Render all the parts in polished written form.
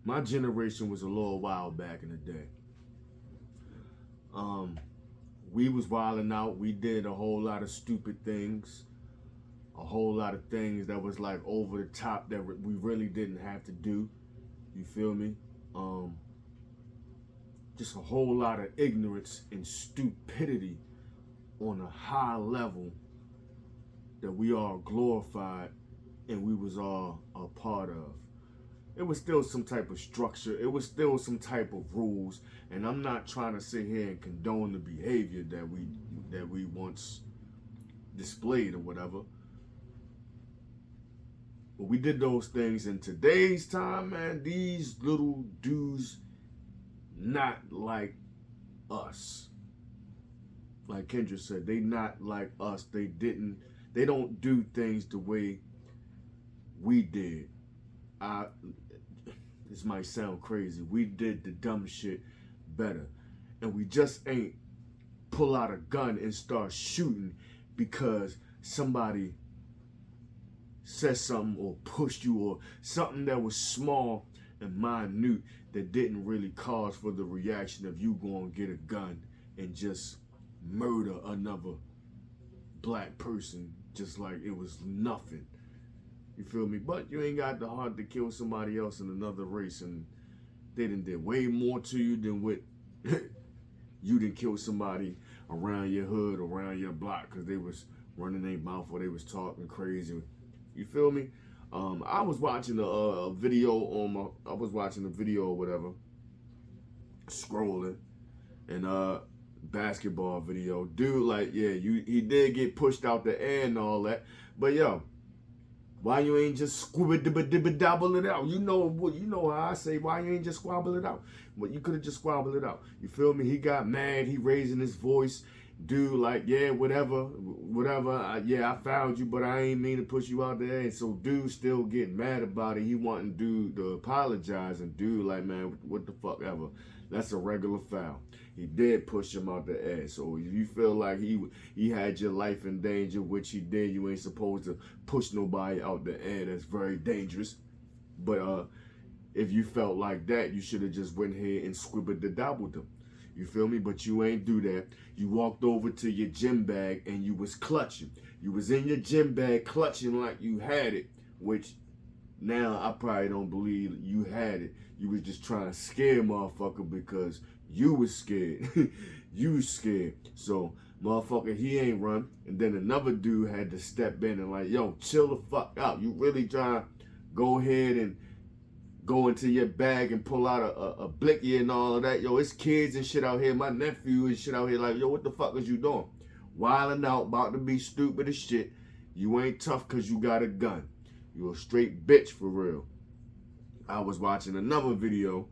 My generation was a little wild back in the day. Um, we was wilding out. We did a whole lot of stupid things, a whole lot of things that was like over the top that we really didn't have to do. You feel me? Um, just a whole lot of ignorance and stupidity on a high level that we all glorified and we was all a part of. It was still some type of structure. It was still some type of rules. And I'm not trying to sit here and condone the behavior that we once displayed or whatever. But we did those things in today's time, man. These little dudes not like us. Like Kendra said, they not like us. They don't do things the way we did. I This might sound crazy. We did the dumb shit better. And we just ain't pull out a gun and start shooting because somebody said something or pushed you or something that was small and minute that didn't really cause for the reaction of you going to get a gun and just murder another black person just like it was nothing. You feel me? But you ain't got the heart to kill somebody else in another race, and they done did way more to you than what you done kill somebody around your hood, around your block, because they was running their mouth or they was talking crazy. You feel me? I was watching a video on I was watching a video or whatever, scrolling, and basketball video. Dude, like, yeah, he did get pushed out the air and all that, but yo, why you ain't just squibble it out? You know how I say, why you ain't just squabble it out? Well, you could have just squabbled it out. You feel me? He got mad. He raising his voice. Dude, like, yeah, whatever. Yeah, I found you, but I ain't mean to push you out there. And so dude still getting mad about it. He wanting dude to apologize. And dude, like, man, what the fuck ever. That's a regular foul. He did push him out the air. So if you feel like he had your life in danger, which he did, you ain't supposed to push nobody out the air. That's very dangerous. But if you felt like that, you should have just went ahead and squibbled the dabbled them. You feel me? But you ain't do that. You walked over to your gym bag and you was clutching. You was in your gym bag clutching like you had it, which now I probably don't believe you had it. You was just trying to scare motherfucker because you was scared. You was scared. So motherfucker, he ain't run. And then another dude had to step in and like, yo, chill the fuck out. You really trying to go ahead and go into your bag and pull out a blicky and all of that. Yo, it's kids and shit out here. My nephew and shit out here like, yo, what the fuck is you doing? Wilding out, about to be stupid as shit. You ain't tough because you got a gun. You a straight bitch for real. I was watching another video,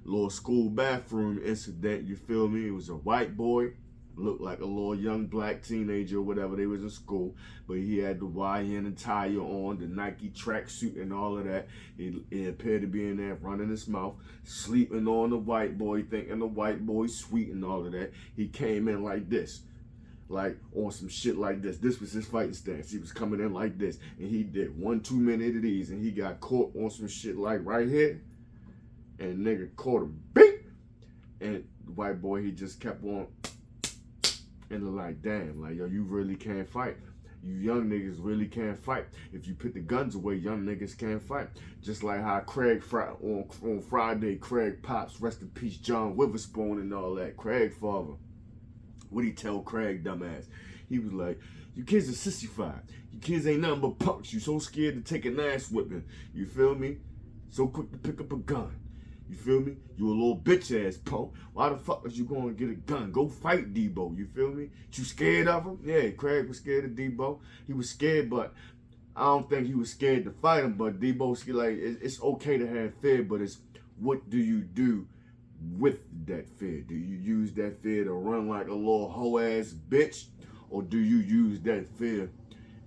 little school bathroom incident, you feel me? It was a white boy, looked like a little young black teenager or whatever, they was in school, but he had the YN attire on, the Nike tracksuit and all of that. He appeared to be in there running his mouth, sleeping on the white boy, thinking the white boy sweet and all of that. He came in like this. Like on some shit like this. This was his fighting stance. He was coming in like this. And he did 1-2 minute of these. And he got caught on some shit like right here. And nigga caught him. Bing! And the white boy, he just kept on. And like, damn, like, yo, you really can't fight. You young niggas really can't fight. If you put the guns away, young niggas can't fight. Just like how Craig on Friday, Craig Pops, rest in peace, John Witherspoon and all that. Craig father. What'd he tell Craig, dumbass? He was like, you kids are sissified. You kids ain't nothing but punks. You so scared to take an ass whipping. You feel me? So quick to pick up a gun. You feel me? You a little bitch ass punk. Why the fuck is you going to get a gun? Go fight Debo. You feel me? You scared of him? Yeah, Craig was scared of Debo. He was scared, but I don't think he was scared to fight him. But Debo's like, it's okay to have fear, but it's what do you do with that fear? Do you use that fear to run like a little hoe ass bitch? Or do you use that fear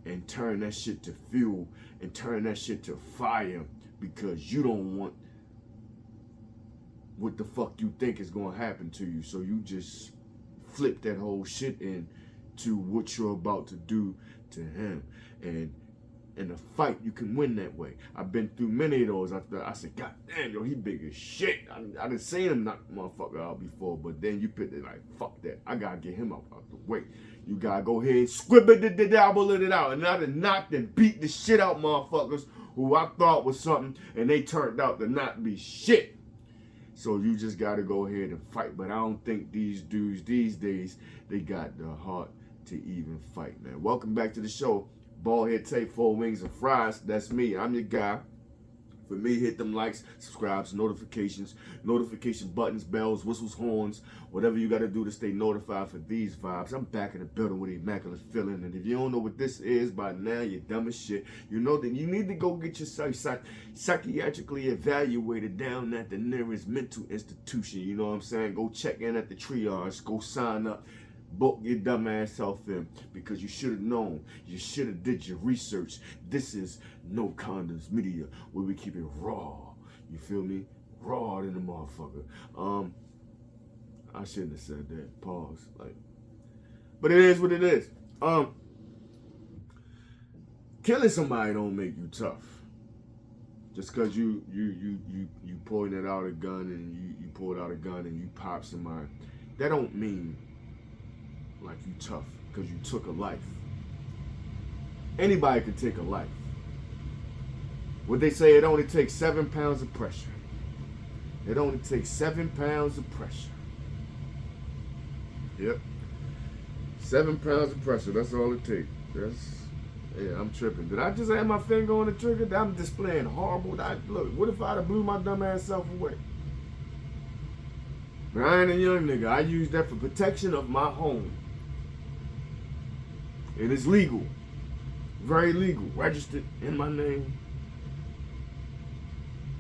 and turn that shit to fuel and turn that shit to fire because you don't want what the fuck you think is gonna happen to you? So you just flip that whole shit into what you're about to do to him. And In a fight, you can win that way. I've been through many of those. I said, God damn, yo, he big as shit. I done seen him knock the motherfucker out before, but then you picked it like, fuck that. I gotta get him out the way. You gotta go ahead and squibble it out. And I done knocked and beat the shit out motherfuckers who I thought was something, and they turned out to not be shit. So you just gotta go ahead and fight. But I don't think these dudes these days, they got the heart to even fight, man. Welcome back to the show. Bald head tape, 4 wings and fries. That's me. I'm your guy. For me, hit them likes, subscribes, notifications, notification buttons, bells, whistles, horns, whatever you got to do to stay notified for these vibes. I'm back in the building with immaculate feeling. And if you don't know what this is by now, you're dumb as shit. You know that you need to go get yourself psychiatrically evaluated down at the nearest mental institution. You know what I'm saying? Go check in at the triage. Go sign up. Book your dumb ass self in, because you should have known. You should have did your research. This is No Condoms Media, where we keep it raw. You feel me? Raw than the motherfucker. I shouldn't have said that. Pause. But it is what it is. Killing somebody don't make you tough. Just because you pointed out a gun and you pulled out a gun and you pop somebody, that don't mean like you tough because you took a life. Anybody can take a life. What they say, it only takes 7 pounds of pressure. It only takes 7 pounds of pressure. Yep. 7 pounds of pressure, that's all it takes. Yeah, I'm tripping. Did I just have my finger on the trigger? I'm displaying horrible. Look, what if I'd have blew my dumb ass self away? But I ain't a young nigga. I use that for protection of my home. It is legal. Very legal. Registered in my name.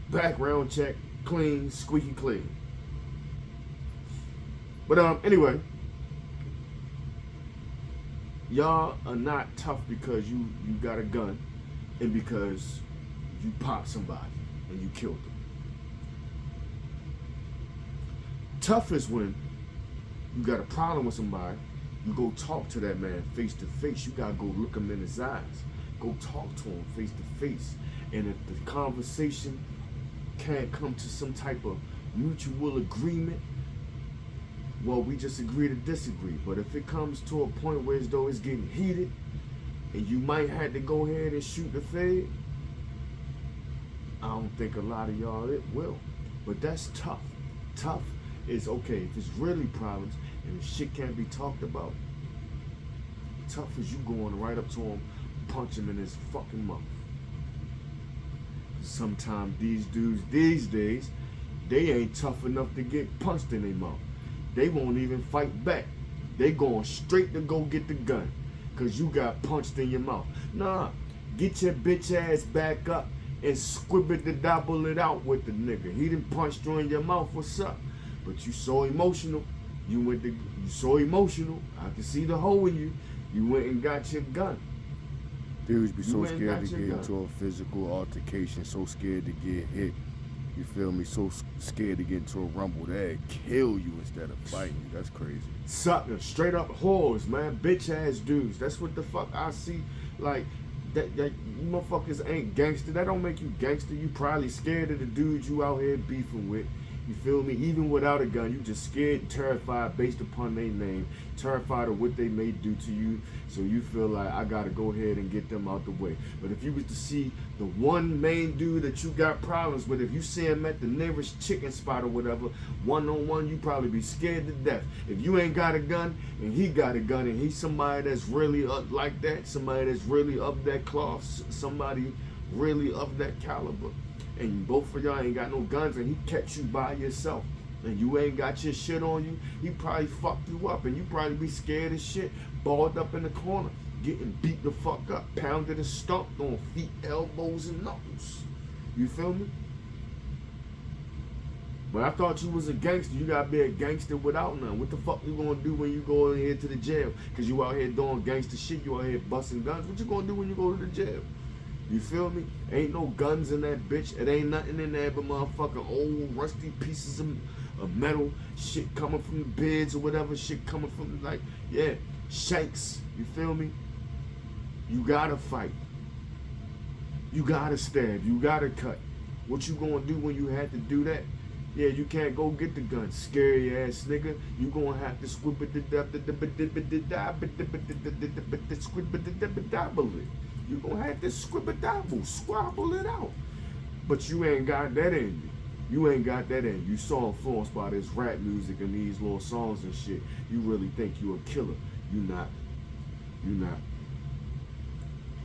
Background check. Clean. Squeaky clean. But anyway. Y'all are not tough because you got a gun and because you popped somebody and you killed them. Tough is when you got a problem with somebody. You go talk to that man face to face. You gotta go look him in his eyes. Go talk to him face to face. And if the conversation can't come to some type of mutual agreement, well, we just agree to disagree. But if it comes to a point where as though it's getting heated and you might have to go ahead and shoot the fed, I don't think a lot of y'all it will. But that's tough. Tough is okay if it's really problems and if shit can't be talked about. Tough is you going right up to him, punch him in his fucking mouth. Sometimes these dudes these days, they ain't tough enough to get punched in their mouth. They won't even fight back. They going straight to go get the gun because you got punched in your mouth. Nah, get your bitch ass back up and squibble it out with the nigga. He done punched you in your mouth, what's up? But you so emotional. You so emotional. I can see the hole in you. You went and got your gun. Dudes be so scared to get into a physical altercation, so scared to get hit. You feel me? So scared to get into a rumble that kill you instead of fighting you. That's crazy. Sucker, straight up whores, man. Bitch ass dudes. That's what the fuck I see. Like, that you motherfuckers ain't gangster. That don't make you gangster. You probably scared of the dudes you out here beefing with. You feel me? Even without a gun, you just scared and terrified based upon their name. Terrified of what they may do to you. So you feel like, I gotta go ahead and get them out the way. But if you was to see the one main dude that you got problems with, if you see him at the nearest chicken spot or whatever, one-on-one, you probably be scared to death. If you ain't got a gun and he got a gun and he's somebody that's really up like that, somebody that's really of that cloth, somebody really of that caliber, and both of y'all ain't got no guns and he catch you by yourself and you ain't got your shit on you, he probably fucked you up and you probably be scared as shit, balled up in the corner, getting beat the fuck up, pounded and stomped on feet, elbows, and knuckles. You feel me? But I thought you was a gangster. You gotta be a gangster without none. What the fuck you gonna do when you go in here to the jail? Cause you out here doing gangster shit, you out here busting guns. What you gonna do when you go to the jail? You feel me? Ain't no guns in that bitch. It ain't nothing in there but motherfucking old rusty pieces of metal, shit coming from the beds or whatever, shit coming from, like, yeah, shanks. You feel me? You gotta fight. You gotta stab. You gotta cut. What you gonna do when you had to do that? Yeah, you can't go get the gun, scary ass nigga. You gonna have to squibble it. You gonna have to squabble it out. But you ain't got that in you. You ain't got that in you. You so influenced by this rap music and these little songs and shit. You really think you a killer. You not. You not.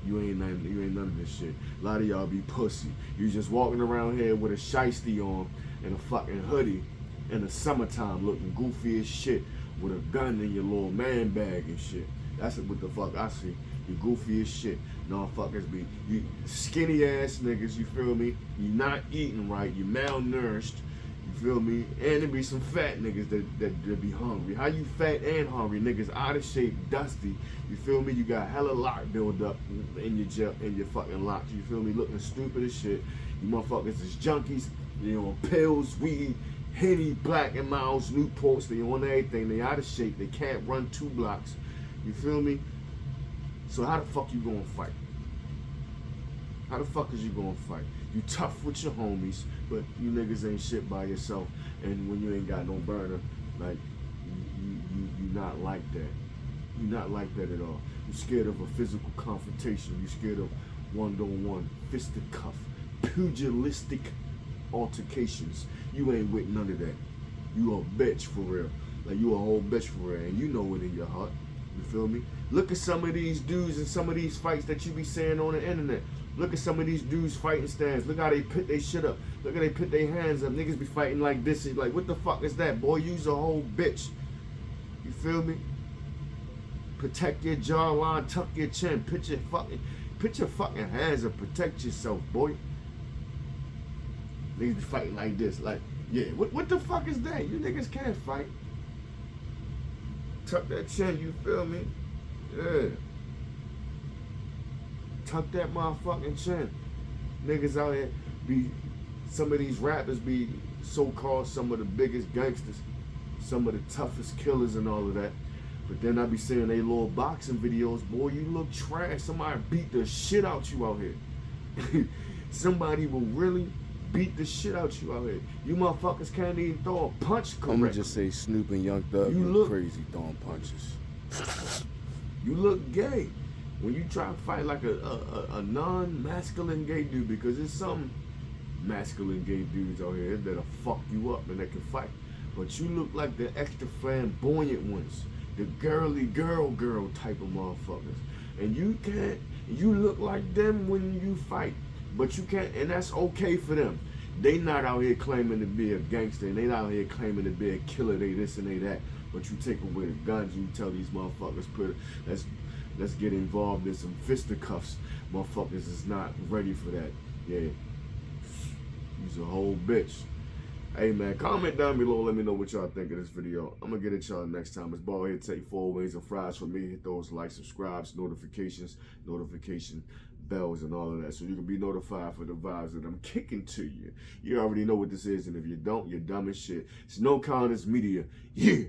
You ain't none of this shit. A lot of y'all be pussy. You just walking around here with a shiesty on and a fucking hoodie in the summertime looking goofy as shit with a gun in your little man bag and shit. That's what the fuck I see. You goofy as shit. No fuckers be you skinny ass niggas, you feel me? You not eating right, you malnourished, you feel me? And there be some fat niggas that be hungry. How you fat and hungry? Niggas out of shape, dusty. You feel me? You got hella lock build up in your fucking locks. You feel me? Looking stupid as shit. You motherfuckers is junkies. You know, pills, weed, Henny, Black and Miles, Newports. They on everything. They out of shape. They can't run 2 blocks. You feel me? So how the fuck you gonna fight? How the fuck is you gonna fight? You tough with your homies, but you niggas ain't shit by yourself. And when you ain't got no burner, like you not like that. You not like that at all. You scared of a physical confrontation. You scared of one-on-one fisticuff, pugilistic altercations. You ain't with none of that. You a bitch for real. Like you a whole bitch for real, and you know it in your heart. You feel me? Look at some of these dudes and some of these fights that you be saying on the internet. Look at some of these dudes fighting stands. Look how they put their shit up. Look how they put their hands up. Niggas be fighting like this. Like, what the fuck is that, boy? You's a whole bitch. You feel me? Protect your jawline, tuck your chin. Put your fucking hands up. Protect yourself, boy. Niggas be fighting like this. Like, yeah, what the fuck is that? You niggas can't fight. Tuck that chin, you feel me? Yeah. Tuck that motherfucking chin. Niggas out here be, some of these rappers be so-called some of the biggest gangsters, some of the toughest killers and all of that. But then I be seeing they little boxing videos, boy, you look trash. Somebody beat the shit out you out here. Somebody will really beat the shit out you out here. You motherfuckers can't even throw a punch correct. I'm gonna just say Snoop and Young Thug look crazy throwing punches. You look gay when you try to fight like a non-masculine gay dude, because there's some masculine gay dudes out here that'll fuck you up and they can fight. But you look like the extra flamboyant ones, the girly girl type of motherfuckers. And you look like them when you fight. But you can't, and that's okay for them. They not out here claiming to be a gangster, and they not out here claiming to be a killer, they this and they that. But you take away the guns, you tell these motherfuckers, let's get involved in some fisticuffs. Motherfuckers is not ready for that. Yeah, he's a whole bitch. Hey man, comment down below, let me know what y'all think of this video. I'm gonna get at y'all next time. It's Ball here, take 4 wings and fries for me. Hit those likes, subscribes, notification bells and all of that, so you can be notified for the vibes that I'm kicking to you. You already know what this is, and if you don't, you're dumb as shit. It's No Kindness Media. Yeah.